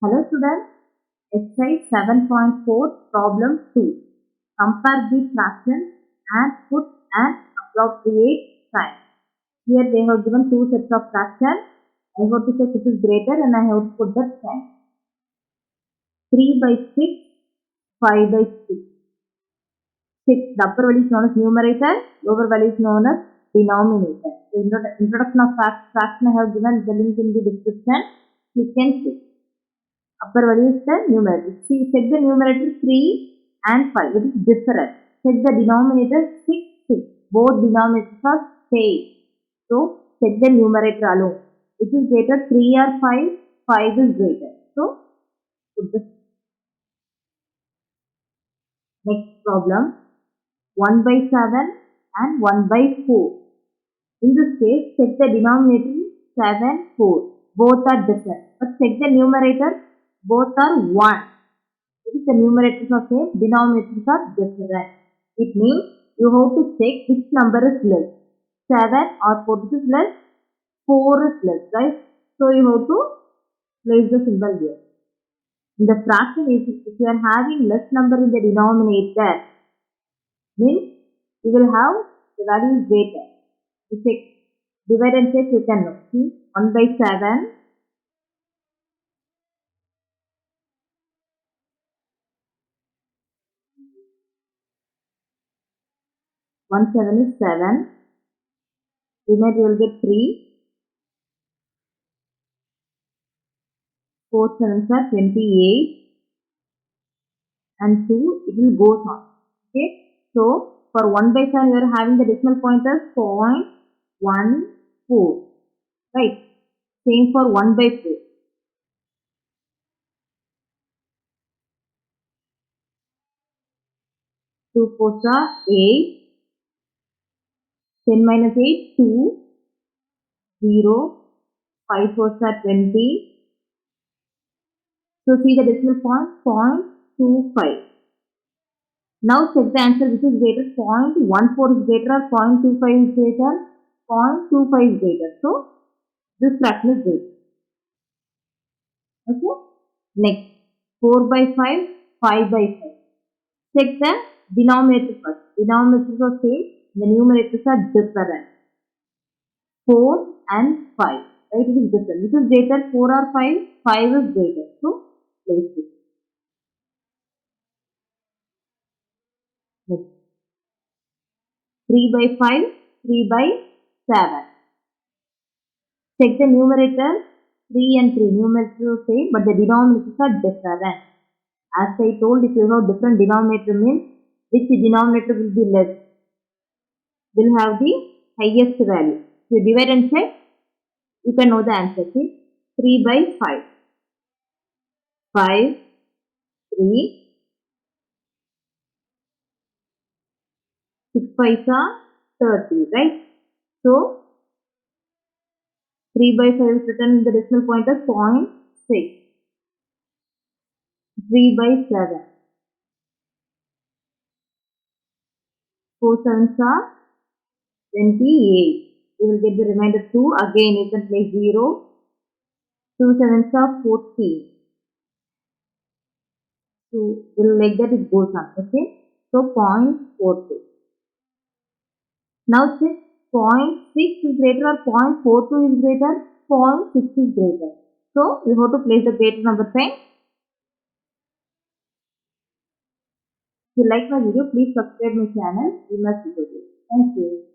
Hello students, exercise 7.4 problem 2. Compare the fractions and put an appropriate sign. Here they have given two sets of fractions. I have to check which is greater and I have to put that sign. 3 by 6, 5 by 6. 6, the upper value is known as numerator, lower value is known as denominator. The introduction of fraction I have given the link in the description. You can see. Upper value is the numerator. See, check the numerator 3 and 5. It is different. Check the denominator 6, 6. Both denominators are same. So, check the numerator alone. Which is greater, 3 or 5? 5 is greater. So, put this. Next problem. 1 by 7 and 1 by 4. In this case, check the denominator 7, 4. Both are different. But check the numerator. Both are 1. If the numerators are same, denominators are different. It means you have to check which number is less. 7 or 4 is less, 4 is less, right? So you have to place the symbol here. In the fraction, if you are having less number in the denominator, means you will have the value is greater. You check, divide and check, you can know. See, 1 by 7. 1 7 is 7. Remainder you will get 3. 4 7s are 28. And 2, it will go on. Okay. So, for 1 by 7, you are having the decimal point as 0.14. Right. Same for 1 by 4. 2 4s are 8. 10 minus 8, 2. 0. 5 4s are 20. So, see the decimal point, 0.25. Now, check the answer which is greater, 0.14 is greater or 0.25 is greater, 0.25 is greater. So, this fraction is greater. Okay. Next, 4 by 5, 5 by 5. Check the denominator first. Denominators are same, the numerators are different. 4 and 5. Right, it is different. Which is greater, 4 or 5? 5 is greater. So, place this. Next, 3 by 5, 3 by 7. Check the numerator, 3 and 3. Numerators are same, but the denominators are different. As I told, if you have different denominator means, which denominator will be less? Will have the highest value. So, divide and check, you can know the answer. See, 3 by 5. 5, 3, 6 5s are 30, right? So, 3 by 5 is written in the decimal point as 0.6. 3 by 7. 4 7s are 28. You will get the remainder 2. Again, you can place 0. 2 7s are 14. So, like that it goes on. Okay. So, 0.42. Now, check 0.6 is greater or 0.42 is greater. 0.6 is greater. So, you have to place the greater number sign. If you like my video, please subscribe my channel. eMath. Thank you.